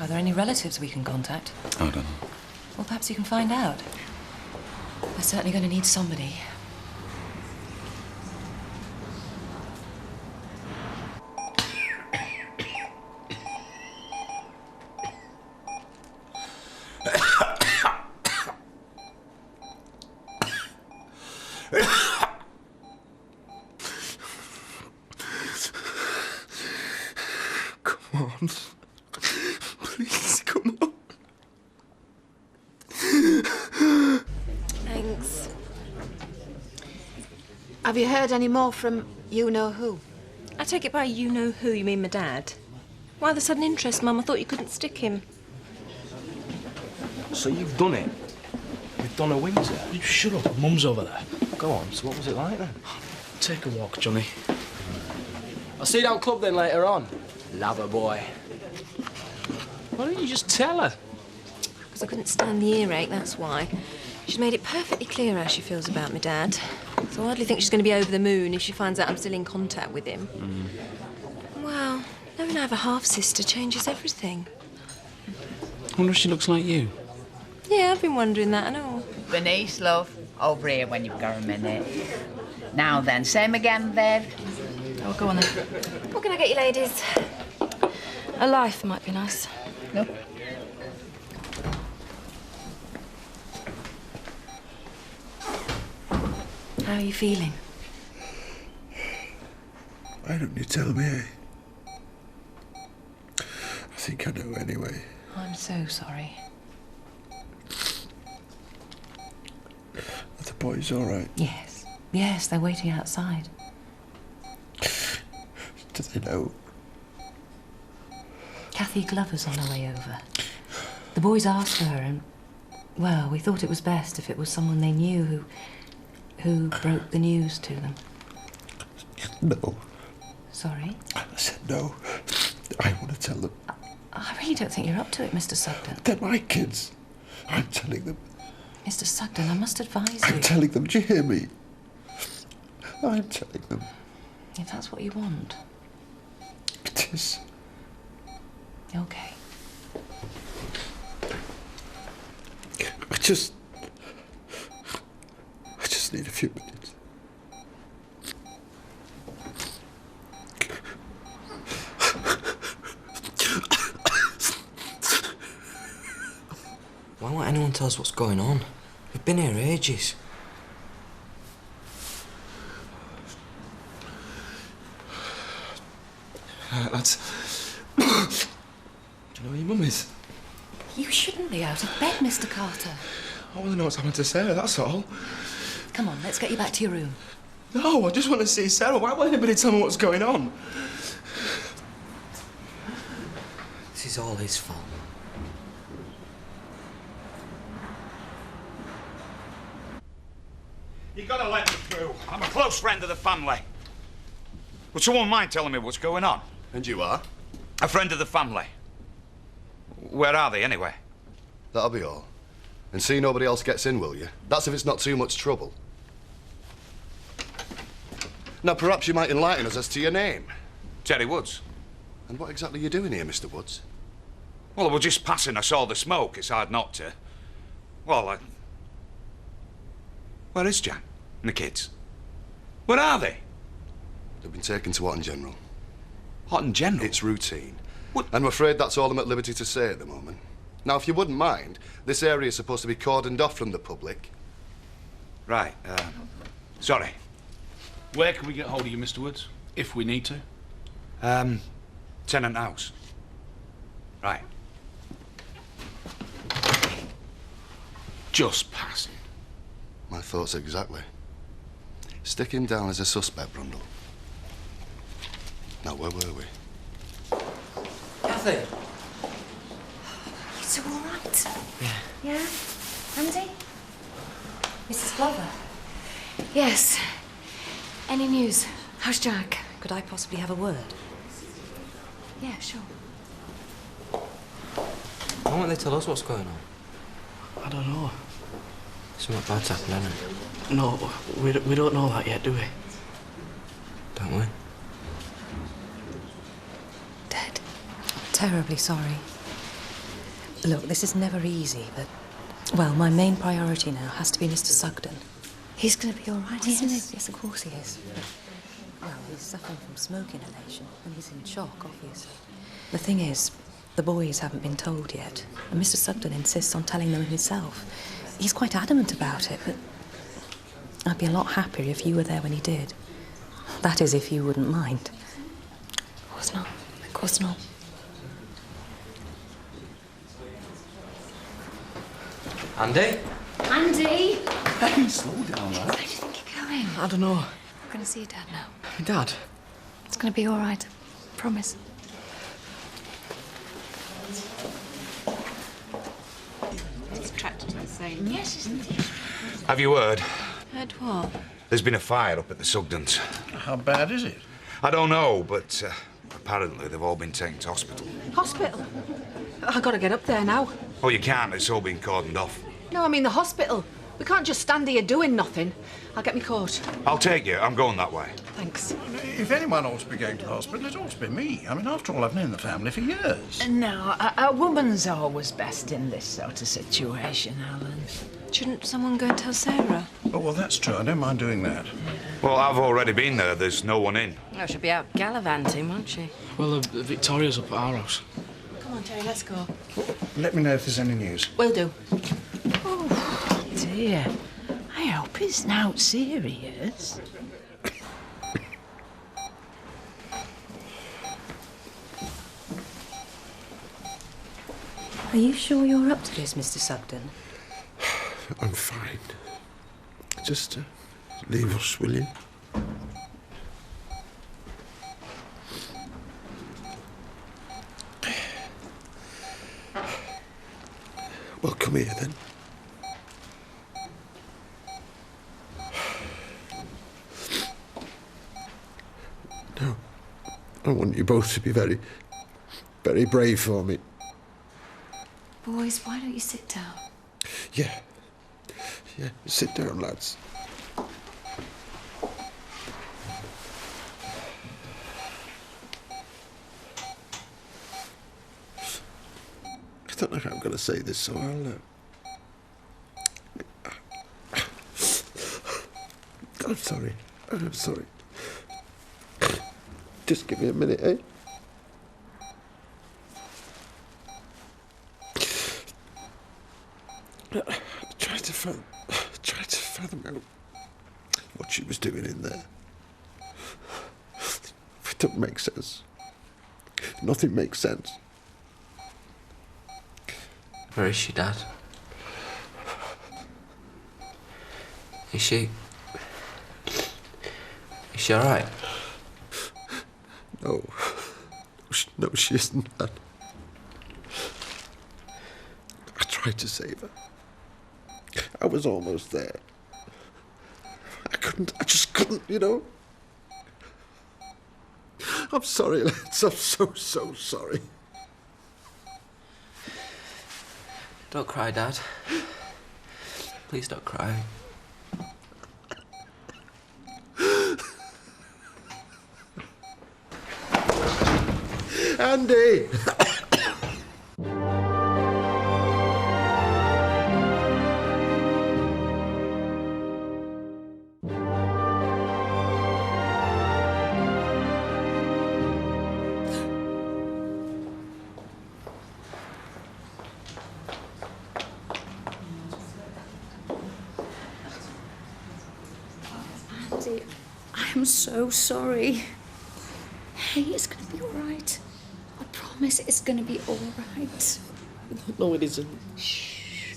Are there any relatives we can contact? I don't know. Well, perhaps you can find out. They're certainly going to need somebody. Come on. Please, come on. Thanks. Have you heard any more from you-know-who? I take it by you-know-who you mean my dad. Why the sudden interest, Mum? I thought you couldn't stick him. So you've done it? With Donna Windsor? You shut up. Mum's over there. Go on, so what was it like then? Take a walk, Johnny. I'll see you down club then later on. Lover boy. Why don't you just tell her? Because I couldn't stand the earache, that's why. She's made it perfectly clear how she feels about my dad. So I hardly think she's going to be over the moon if she finds out I'm still in contact with him. Well, knowing I have a half-sister changes everything. I wonder if she looks like you. Yeah, I've been wondering that, I know. Bernice, love, over here when you've got a minute. Now then, same again, Viv. Oh, go on then. What can I get you, ladies? A life might be nice. No. How are you feeling? Why don't you tell me? I think I know anyway. I'm so sorry. Are the boys all right? Yes. Yes, they're waiting outside. Do they know? Kathy Glover's on her way over. The boys asked for her and, well, we thought it was best if it was someone they knew who broke the news to them. No. Sorry? I said no. I want to tell them. I really don't think you're up to it, Mr. Sugden. They're my kids. I'm telling them. Mr. Sugden, I must advise you. I'm telling them. Do you hear me? I'm telling them. If that's what you want. It is. Okay. I just need a few minutes. Why won't anyone tell us what's going on? We've been here ages. Lads. Do you know where your mum is? You shouldn't be out of bed, Mr. Carter. I want to know what's happened to Sarah, that's all. Come on, let's get you back to your room. No, I just want to see Sarah. Why won't anybody tell me what's going on? This is all his fault. You gotta let me through. I'm a close friend of the family. Would someone mind telling me what's going on? And you are? A friend of the family. Where are they, anyway? That'll be all. And see nobody else gets in, will you? That's if it's not too much trouble. Now, perhaps you might enlighten us as to your name. Terry Woods. And what exactly are you doing here, Mr. Woods? Well, we're just passing. I saw the smoke. It's hard not to. Well, where is Jan and the kids? Where are they? They've been taken to Hotton General. Hotton General? It's routine. What? And I'm afraid that's all I'm at liberty to say at the moment. Now, if you wouldn't mind, this area is supposed to be cordoned off from the public. Right, sorry. Where can we get hold of you, Mr. Woods, if we need to? Tenant house. Right. Just passing. My thoughts exactly. Stick him down as a suspect, Brundle. Now, where were we? Kathy! You two all right? Yeah. Yeah? Andy? Mrs. Glover? Yes. Any news? How's Jack? Could I possibly have a word? Yeah, sure. Why won't they tell us what's going on? I don't know. Something bad's happened, hasn't it? No, we don't know that yet, do we? Don't we? Dead. Terribly sorry. Look, this is never easy, but... Well, my main priority now has to be Mr. Sugden. He's going to be all right, isn't he? Yes, of course he is. But, well, he's suffering from smoke inhalation, and he's in shock, obviously. The thing is, the boys haven't been told yet, and Mr. Sugden insists on telling them himself. He's quite adamant about it, but I'd be a lot happier if you were there when he did. That is, if you wouldn't mind. Of course not. Of course not. Andy? Andy! Hey, slow down, lad. Where do you think you're going? I don't know. I'm going to see your dad now. Your dad? It's going to be all right. Promise. It's trapped to the same. Yes, isn't it? Have you heard? Heard what? There's been a fire up at the Sugdens. How bad is it? I don't know, but apparently they've all been taken to hospital. Hospital? I gotta get up there now. Oh, you can't. It's all been cordoned off. No, I mean the hospital. We can't just stand here doing nothing. I'll get me coat. I'll take you. I'm going that way. Thanks. If anyone ought to be going to the hospital, it ought to be me. I mean, after all, I've known the family for years. No, a woman's always best in this sort of situation, Alan. Shouldn't someone go and tell Sarah? Oh, well, that's true. I don't mind doing that. Well, I've already been there. There's no one in. Oh, she'll be out gallivanting, won't she? Well, Victoria's up at our house. Come on, Terry, let's go. Let me know if there's any news. Will do. Oh, dear. I hope it's not serious. Are you sure you're up to this, Mr. Sugden? I'm fine. Just leave us, will you? Well, come here then. No, I want you both to be very, very brave for me. Boys, why don't you sit down? Yeah. Yeah, sit down, lads. I don't know how I'm going to say this, so I'm sorry. I'm sorry. Just give me a minute, eh? Tried to fathom out what she was doing in there. It doesn't make sense. Nothing makes sense. Where is she, Dad? Is she all right? No. No, she isn't, Dad. I tried to save her. I was almost there. I just couldn't, you know. I'm sorry, lads. I'm so sorry. Don't cry, Dad. Please don't cry. Andy! Andy, I'm so sorry. Hey, it's going to be all right. I promise it's going to be all right. No, it isn't. Shh.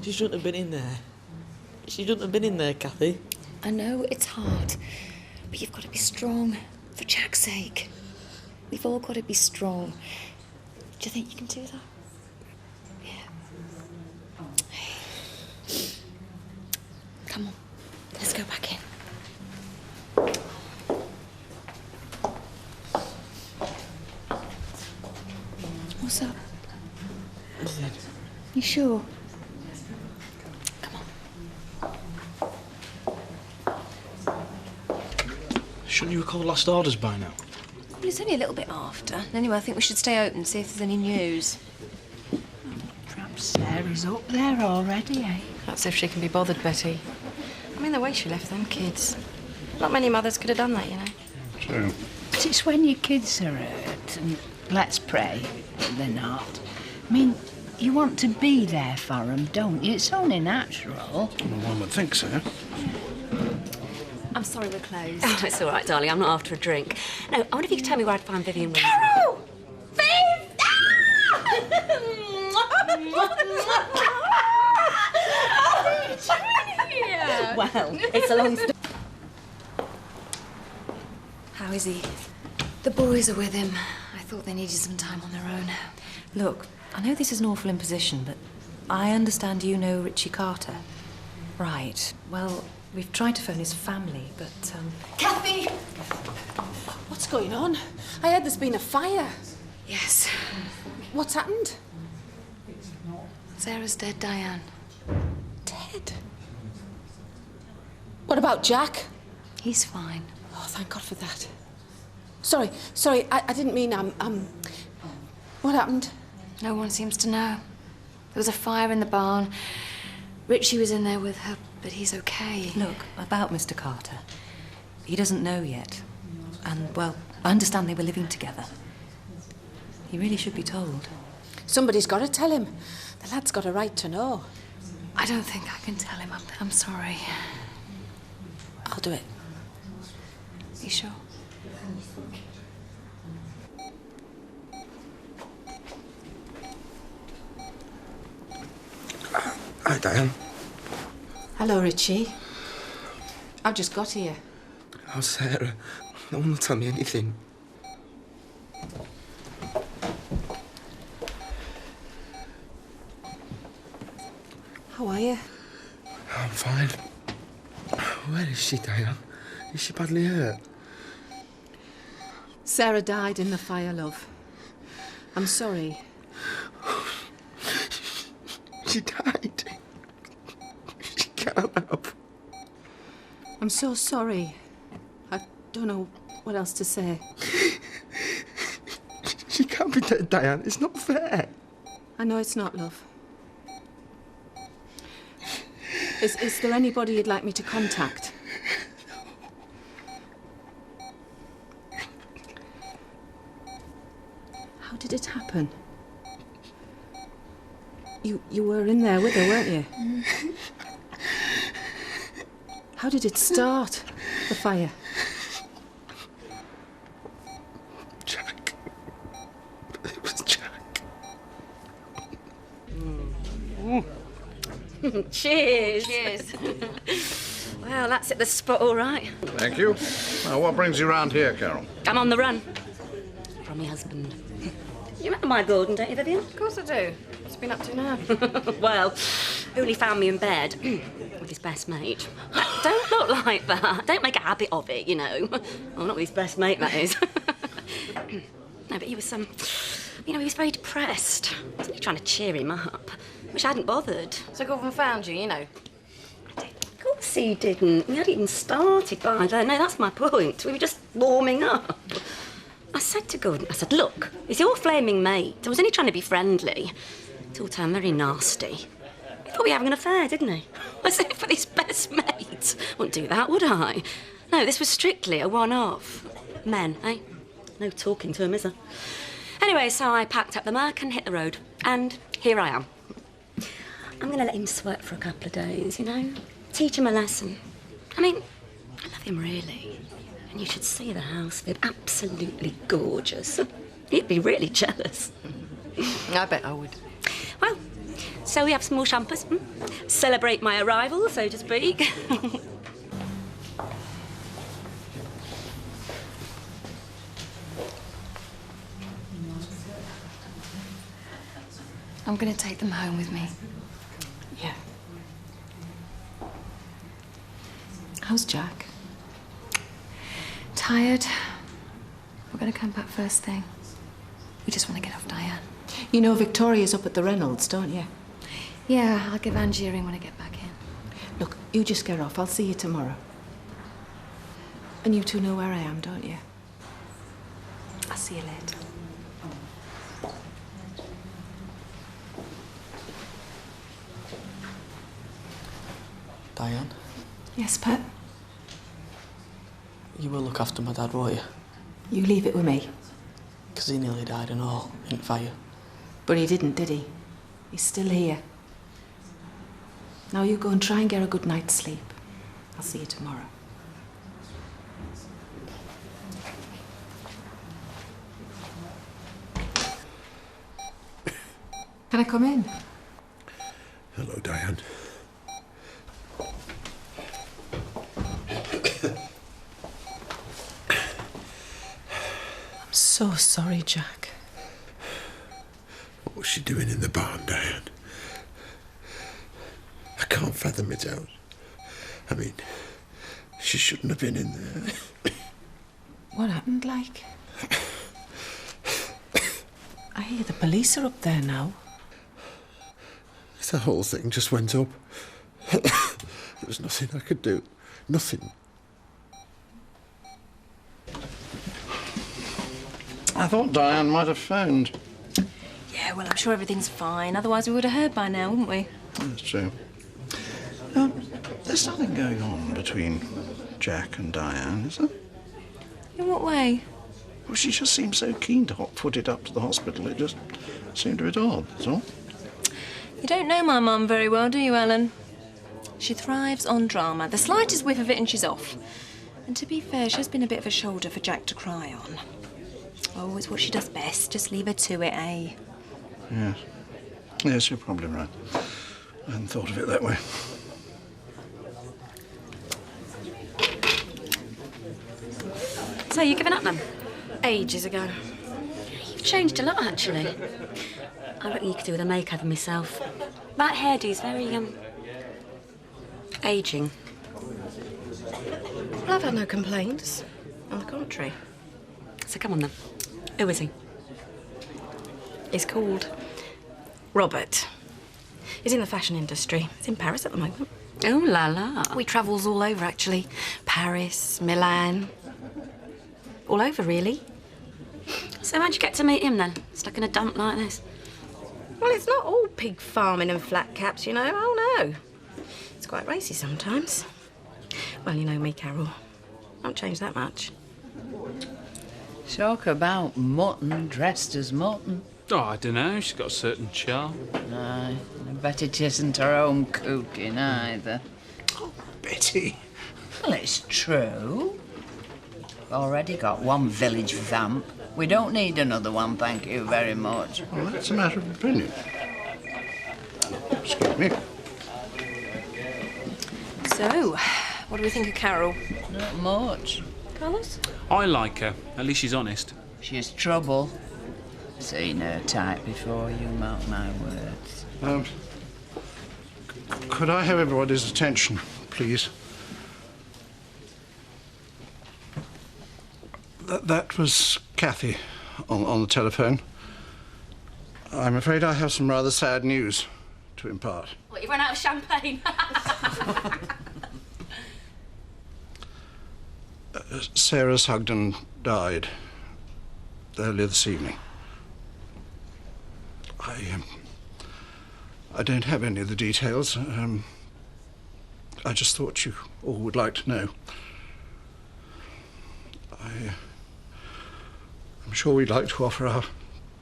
She shouldn't have been in there. She shouldn't have been in there, Kathy. I know it's hard, but you've got to be strong for Jack's sake. We've all got to be strong. Do you think you can do that? Yeah. Hey. Come on, let's go back in. What's up? Nothing. You sure? Shouldn't you have called last orders by now? Well, it's only a little bit after. Anyway, I think we should stay open and see if there's any news. Sarah's up there already, eh? That's if she can be bothered, Betty. I mean, the way she left them kids. Not many mothers could have done that, you know. True. But it's when your kids are hurt, and let's pray they're not. I mean, you want to be there for them, don't you? It's only natural. Well, one would think so. I'm sorry we're closed. Oh, it's all right, darling. I'm not after a drink. No, I wonder if you could tell me where I'd find Vivian Windsor. Carol! Viv! Well, it's a long story. How is he? The boys are with him. I thought they needed some time on their own. Look, I know this is an awful imposition, but I understand you know Richie Carter. Right. Well, we've tried to phone his family, but, Kathy! What's going on? I heard there's been a fire. Yes. What's happened? Sarah's dead, Diane. Dead? What about Jack? He's fine. Oh, thank God for that. Sorry, I didn't mean, what happened? No one seems to know. There was a fire in the barn. Richie was in there with her, but he's okay. look, about Mr. Carter. He doesn't know yet. And, well, I understand they were living together. He really should be told. Somebody's got to tell him. The lad's got a right to know. I don't think I can tell him. I'm sorry. I'll do it. You sure? Hi, Diane. Hello, Richie. I've just got here. How's Sarah? No one will tell me anything. How are you? I'm fine. Where is she, Diane? Is she badly hurt? Sarah died in the fire, love. I'm sorry. She died. She can't have. I'm so sorry. I don't know what else to say. She can't be dead, Diane. It's not fair. I know it's not, love. Is there anybody you'd like me to contact? How did it happen? You were in there with her, weren't you? How did it start, the fire? Jack. It was Jack. Cheers. Cheers. Well, that's at the spot, all right. Thank you. Now, what brings you round here, Carol? I'm on the run. From my husband. You remember my Gordon, don't you, Vivian? Of course I do. What's he been up to now? Well, only found me in bed with his best mate. Don't look like that. Don't make a habit of it, you know. Oh, not with his best mate, that is. No, but he was you know, he was very depressed. Wasn't he trying to cheer him up? Wish I hadn't bothered. So Gordon found you, you know. Of course he didn't. We hadn't even started by then. No, that's my point. We were just warming up. I said to Gordon, I said, look, he's your flaming mate. I was only trying to be friendly. It all turned very nasty. He thought we were having an affair, didn't he? As if with his best mate. Wouldn't do that, would I? No, this was strictly a one-off. Men, eh? No talking to him, is there? Anyway, so I packed up the Merc and hit the road. And here I am. I'm going to let him sweat for a couple of days, you know? Teach him a lesson. I mean, I love him, really. And you should see the house, Viv. Absolutely gorgeous. He'd be really jealous. I bet I would. Well, so we have some more champers. Celebrate my arrival, so to speak. I'm going to take them home with me. Yeah. How's Jack? Tired. We're going to come back first thing. We just want to get off Diane. You know Victoria's up at the Reynolds, don't you? Yeah, I'll give Angie a ring when I get back in. Look, you just get off. I'll see you tomorrow. And you two know where I am, don't you? I'll see you later. Yes, Pat? You will look after my dad, won't you? You leave it with me. Because he nearly died and all in fire. But he didn't, did he? He's still here. Now you go and try and get a good night's sleep. I'll see you tomorrow. Can I come in? Hello, Diane. I'm so sorry, Jack. What was she doing in the barn, Diane? I can't fathom it out. I mean, she shouldn't have been in there. What happened, like? I hear the police are up there now. The whole thing just went up. There was nothing I could do. Nothing. I thought Diane might have phoned. Yeah, well, I'm sure everything's fine. Otherwise, we would have heard by now, wouldn't we? That's true. There's something going on between Jack and Diane, is there? In what way? Well, she just seemed so keen to hot-foot it up to the hospital. It just seemed a bit odd, that's all. You don't know my mum very well, do you, Ellen? She thrives on drama. The slightest whiff of it and she's off. And to be fair, she has been a bit of a shoulder for Jack to cry on. Oh, it's what she does best. Just leave her to it, eh? Yes. Yes, you're probably right. I hadn't thought of it that way. So, you given up then? Ages ago. You've changed a lot, actually. I reckon you could do with a makeover myself. That hairdo's very, ageing. Well, I've had no complaints. On the contrary. So come on then. Who is he? He's called Robert. He's in the fashion industry. He's in Paris at the moment. Oh, la la. We travels all over, actually. Paris, Milan. All over, really. So how'd you get to meet him, then? Stuck in a dump like this? Well, it's not all pig farming and flat caps, you know. Oh, no. It's quite racy sometimes. Well, you know me, Carol. Won't change that much. Talk about mutton dressed as mutton. Oh, I don't know. She's got a certain charm. Aye, I bet it isn't her own cooking either. Oh, Betty. Well, it's true. Already got one village vamp. We don't need another one, thank you very much. Well, that's a matter of opinion. Excuse me. So, what do we think of Carol? Not much. Carlos? I like her. At least she's honest. She's trouble. Seen her type before, you mark my words. Could I have everybody's attention, please? That was Kathy on the telephone. I'm afraid I have some rather sad news to impart. What, you've run out of champagne? Sarah Sugden died earlier this evening. I don't have any of the details. I just thought you all would like to know. I'm sure we'd like to offer our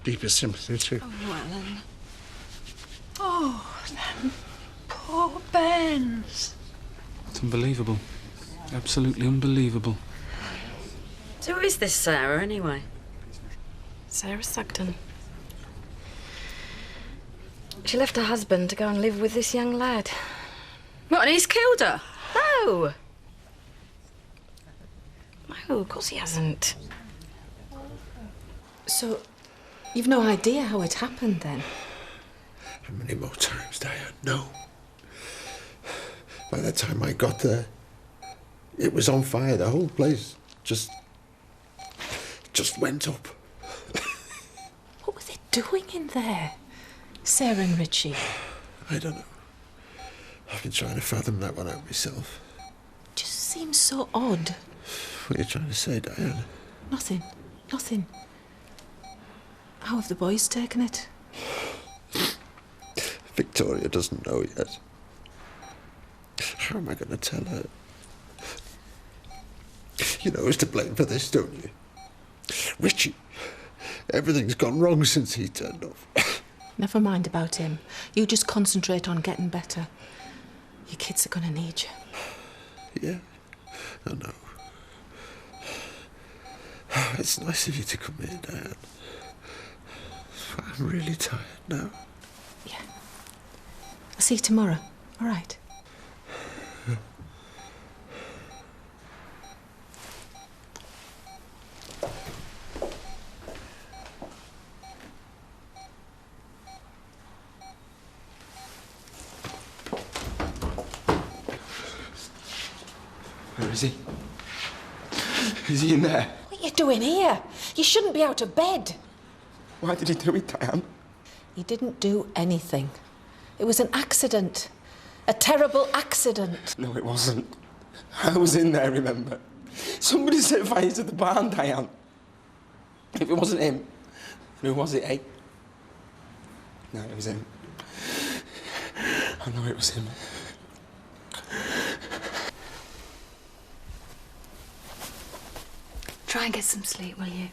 deepest sympathy to... Oh, Ellen. Oh, them poor Bens. It's unbelievable. Absolutely unbelievable. So who is this Sarah, anyway? Sarah Sugden. She left her husband to go and live with this young lad. What, and he's killed her? No! No, of course he hasn't. So, you've no idea how it happened, then? How many more times, Diane? No. By the time I got there, it was on fire. The whole place just went up. What were they doing in there? Sarah and Richie? I don't know. I've been trying to fathom that one out myself. Just seems so odd. What are you trying to say, Diane? Nothing. Nothing. How have the boys taken it? Victoria doesn't know yet. How am I going to tell her? You know who's to blame for this, don't you? Richie. Everything's gone wrong since he turned off. Never mind about him. You just concentrate on getting better. Your kids are going to need you. Yeah, I know. It's nice of you to come here, Diane. I'm really tired now. Yeah. I'll see you tomorrow. All right. Where is he? Is he in there? What are you doing here? You shouldn't be out of bed. Why did he do it, Diane? He didn't do anything. It was an accident. A terrible accident. No, it wasn't. I was in there, remember? Somebody set fire to the barn, Diane. If it wasn't him, who was it, eh? No, it was him. I know it was him. Try and get some sleep, will you?